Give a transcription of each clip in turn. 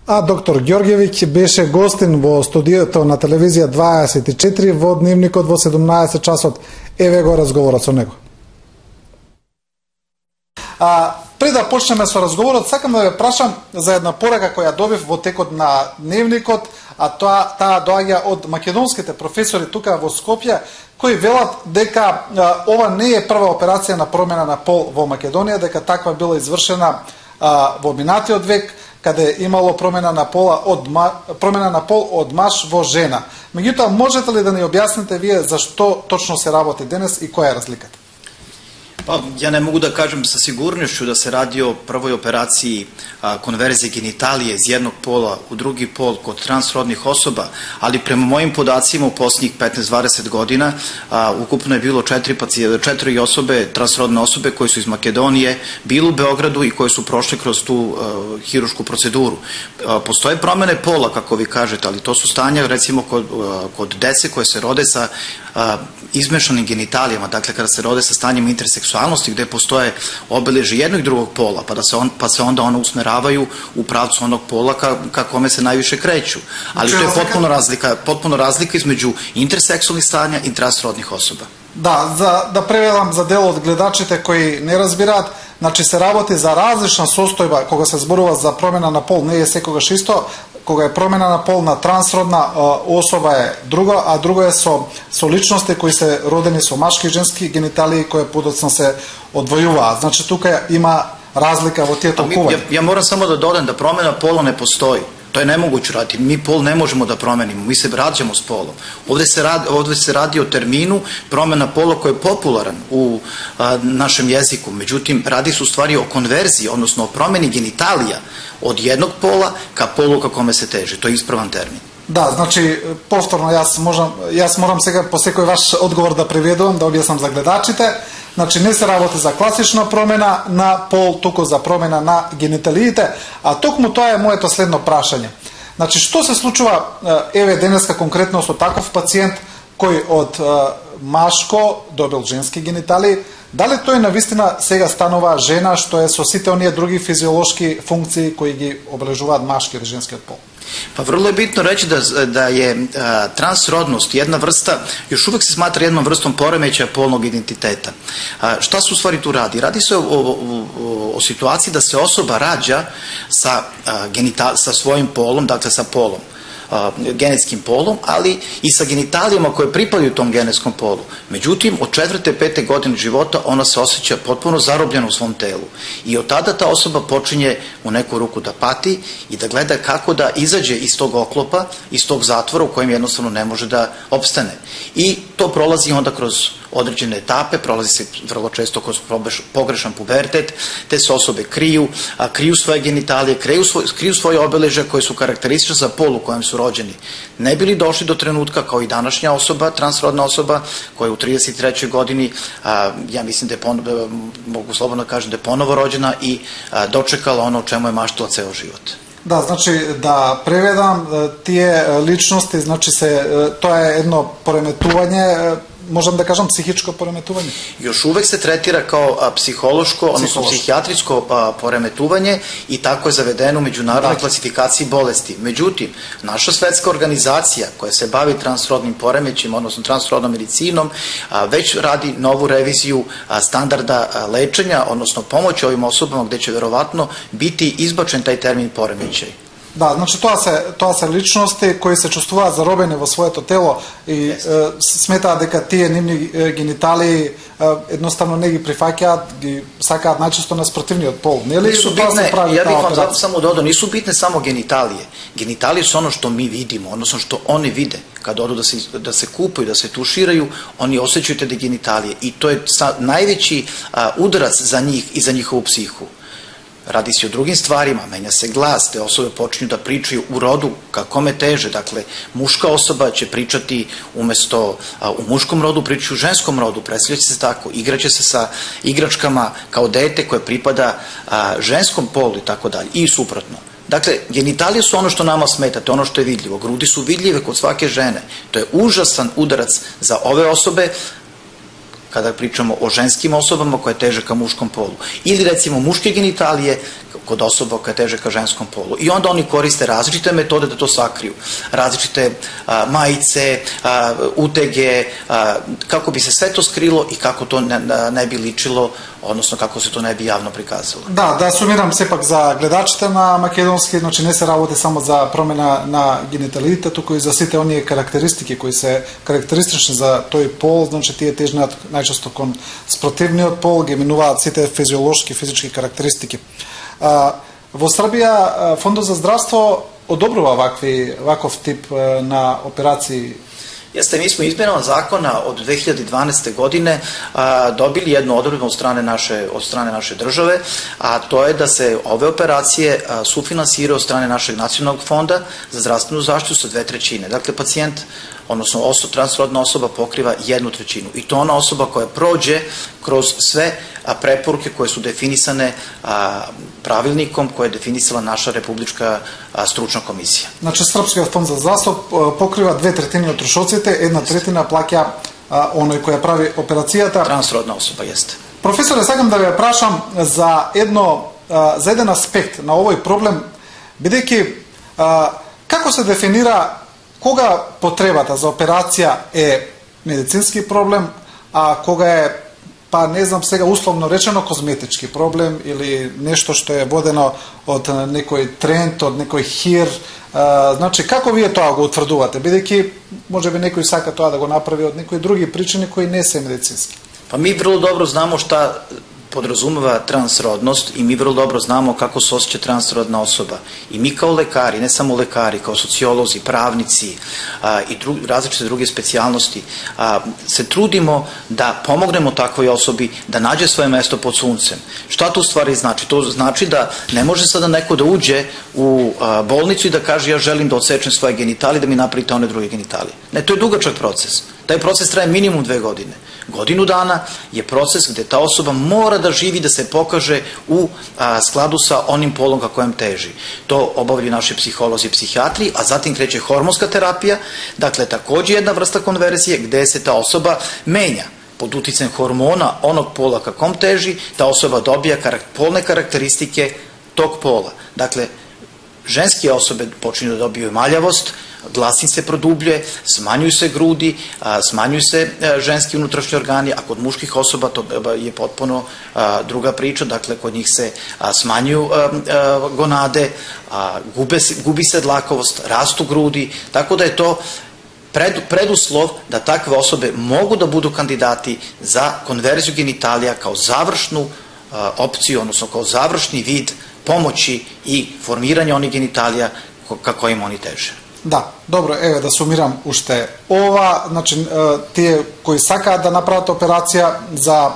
А доктор Ѓорѓевиќ беше гостин во студиото на телевизија 24 во Дневникот во 17 часот. Еве го разговорот со него. Пред да почнеме со разговорот, сакам да ве прашам за една порака која добив во текот на Дневникот, а таа доаѓа од македонските професори тука во Скопје, кои велат дека ова не е прва операција на промена на пол во Македонија, дека таква била извршена во минатиот век, каде имало промена на пол од маж во жена. Меѓутоа, можете ли да ни објасните вие зашто точно се работи денес и која е разликата? Pa, ja ne mogu da kažem sa sigurnošću da se radi o prvoj operaciji konverzije genitalije iz jednog pola u drugi pol kod transrodnih osoba, ali prema mojim podacima u posljednjih 15-20 godina ukupno je bilo 4 osobe, transrodne osobe koje su iz Makedonije bili u Beogradu i koje su prošle kroz tu hirušku proceduru. Postoje promene pola, kako vi kažete, ali to su stanja recimo kod dece koje se rode sa izmešanim genitalijama, dakle kada se rode sa stanjem interseksualnosti gde postoje obeleži jednog i drugog pola, pa se onda ona usmeravaju u pravcu onog pola ka kome se najviše kreću. Ali to je potpuno razlika između interseksualnih stanja i transrodnih osoba. Да преведам за дел од гледачите кои не разбираат, значи се работи за различна состојба кога се зборува за промена на пол, не е секогаш исто. Кога е промена на пол на трансродна особа е друго, а друго е со личности кои се родени со машки и женски гениталии кои подоцна се одвојуваат. Значи тука има разлика во тие толкувања. Ja moram samo da dodam da promena pola ne postoji. To je nemoguće raditi. Mi pol ne možemo da promenimo. Mi se rađamo s polom. Ovdje se radi o terminu promena pola koji je popularan u našem jeziku. Međutim, radi se u stvari o konverziji, odnosno o promeni genitalija od jednog pola ka polu ka kome se teže. To je ispravan termin. Да, значи, повторно, јас морам сега по секој ваш одговор да преведувам, да објаснам за гледачите. Значи, не се работи за класична промена на пол, туку за промена на гениталиите, а токму тоа е моето следно прашање. Значи, што се случува, еве денеска конкретно со таков пациент кој од машко добил женски гениталии, дали тој навистина сега станува жена што е со сите оние други физиолошки функции кои ги обележуваат машки или женскиот пол? Pa vrlo je bitno reći da je transrodnost jedna vrsta, još uvek se smatra jednom vrstom poremećaja polnog identiteta. Šta se u stvari tu radi? Radi se o situaciji da se osoba rađa sa svojim polom, dakle sa polom, genetskim polom, ali i sa genitalijama koje pripadaju tom genetskom polu. Međutim, od 4. 5. godine života ona se osjeća potpuno zarobljena u svom telu. I od tada ta osoba počinje u neku ruku da pati i da gleda kako da izađe iz tog oklopa, iz tog zatvora u kojem jednostavno ne može da opstane. I to prolazi onda kroz određene etape, prolazi se vrlo često kroz pogrešan pubertet, te se osobe kriju svoje genitalije, kriju svoje obeležja koje su karakteristične za pol u kojem su rođeni. Ne bili došli do trenutka kao i današnja osoba, transrodna osoba, koja je u 33. godini, ja mislim da je, mogu slobodno kažem, da je ponovo rođena i dočekala ono o čemu je maštala ceo život. Да, значи да преведам тие личности, значи тоа е едно пореметување, možem da kažem psihičko poremetuvanje? Još uvek se tretira kao psihološko, odnosno psihijatrijsko poremetuvanje i tako je zavedeno u međunarodnoj klasifikaciji bolesti. Međutim, naša svetska organizacija koja se bavi transrodnim poremećima, odnosno transrodnom medicinom, već radi novu reviziju standarda lečenja, odnosno pomoći ovim osobama gde će verovatno biti izbačen taj termin poremećaj. Да, значи тоа се личности кои се чувствуваат заробени во своето тело и сметаат дека тие нивни гениталии едноставно не ги прифаќаат, ги сакаат најчесто на спротивниот пол. Нели? Ja bih vam zato samo dodao, nisu bitne samo genitalije. Genitalije su ono što mi vidimo, odnosno što oni vide. Kad odu da se kupaju, da se tuširaju, oni osjećaju te genitalije i to je najveći udarac za njih i za njihovu psihu. Radi se o drugim stvarima, menja se glas, te osobe počinju da pričaju u rodu kome teže, dakle muška osoba će pričati umesto u muškom rodu, pričaju u ženskom rodu, predstavljaće se tako, igraće se sa igračkama kao dete koje pripada ženskom polu i tako dalje, i suprotno. Dakle, genitalije su ono što nama smeta, to je ono što je vidljivo, grudi su vidljive kod svake žene, to je užasan udarac za ove osobe, kada pričamo o ženskim osobama koje teže ka muškom polu. Ili recimo muške genitalije kod osoba koja teže ka ženskom polu. I onda oni koriste različite metode da to sakriju. Različite majice, utege, kako bi se sve to skrilo i kako to ne bi ličilo, odnosno kako se to ne bi javno prikazalo. Da sumiram sepak za гледачите на македонски, значи не се работи само за промена на гениталиите, туку и за сите оние карактеристики кои се карактеристични за тој пол, значи тие тежнат најчесто кон спротивниот пол, ги минуваат сите физиолошки, физички карактеристики. Во Србија Фондот за здравство одобрува ваков тип на операции. Jeste, mi smo izmjenama zakona od 2012. godine dobili jednu odredbu od strane naše države, a to je da se ove operacije sufinansiraju od strane našeg nacionalnog fonda za zdravstvenu zaštitu sa 2/3. Dakle, pacijent, odnosno transrodna osoba pokriva 1/3. I to ona osoba koja prođe kroz sve preporuke koje su definisane pravilnikom koje je definisala naša Republička stručna komisija. Znači, Srpskиот фонд за здравство покрива 2/3 од трошоците, 1/3 плаќа оној која прави операцијата. Transrodna osoba, jeste. Професоре, сакам да ве прашам за еден аспект на овој проблем, бидејќи како се дефинира кога потребата за операција е медицински проблем, а кога е, па не знам сега условно речено, козметички проблем или нешто што е водено од некој тренд, од некој хир. Значи, како вие тоа го утврдувате? Бидејќи можеби некој сака тоа да го направи од некои други причини кои не се медицински. Pa mi vrlo dobro znamo šta podrazumeva transrodnost i mi vrlo dobro znamo kako se osjeća transrodna osoba. I mi kao lekari, ne samo lekari, kao sociolozi, pravnici i različite druge specijalnosti, se trudimo da pomognemo takvoj osobi da nađe svoje mesto pod suncem. Šta to u stvari znači? To znači da ne može sada neko da uđe u bolnicu i da kaže ja želim da odsečem svoje genitalije, da mi napravite one druge genitalije. Ne, to je dugačak proces. Taj proces traje minimum 2 godine. Godinu dana je proces gde ta osoba mora da živi, da se pokaže u skladu sa onim polom ka kojem teži. To obavljaju naši psiholozi i psihijatri, a zatim kreće hormonska terapija, dakle takođe jedna vrsta konverzije gde se ta osoba menja. Pod uticajem hormona onog pola ka kom teži, ta osoba dobija polne karakteristike tog pola. Dakle, ženske osobe počinju da dobiju maljavost, glasin se produbljuje, smanjuju se grudi, smanjuju se ženski unutrašnji organi, a kod muških osoba to je potpuno druga priča, dakle kod njih se smanjuju gonade, gubi se dlakovost, rastu grudi, tako da je to preduslov da takve osobe mogu da budu kandidati za konverziju genitalija kao završnu opciju, odnosno kao završni vid pomoći i formiranja onih genitalija ka kojim oni teže. Да, добро, еве да сумирам уште ова, значи тие кои сакаат да направат операција за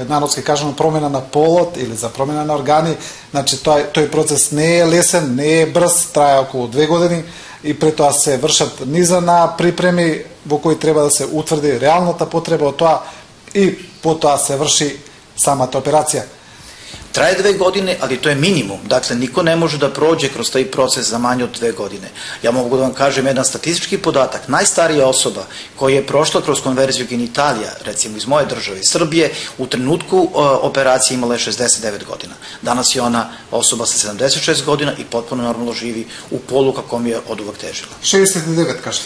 народски кажано промена на полот или за промена на органи, значи тој процес не е лесен, не е брз, трае околу 2 години и пред тоа се вршат низа на припреми во кои треба да се утврди реалната потреба од тоа и потоа се врши самата операција. Traje 2 godine, ali to je minimum. Dakle, niko ne može da prođe kroz taj proces za manje od 2 godine. Ja mogu da vam kažem jedan statistički podatak. Najstarija osoba koja je prošla kroz konverziju genitalija, recimo iz moje države, Srbije, u trenutku operacije imala je 69 godina. Danas je ona osoba sa 76 godina i potpuno normalno živi u polu kakvom je od uvek težila. 69, kažete?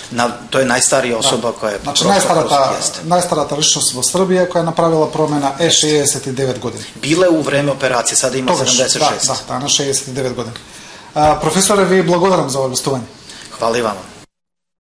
To je najstarija osoba koja je prošla kroz jeste. Najstarata ličnost vo Srbije koja je napravila promena je 69 godina. Bile u vreme operacije, sada ima 76. Da, na 69 godina. Професоре, ви благодарам за овој гостување. Хвала и вама.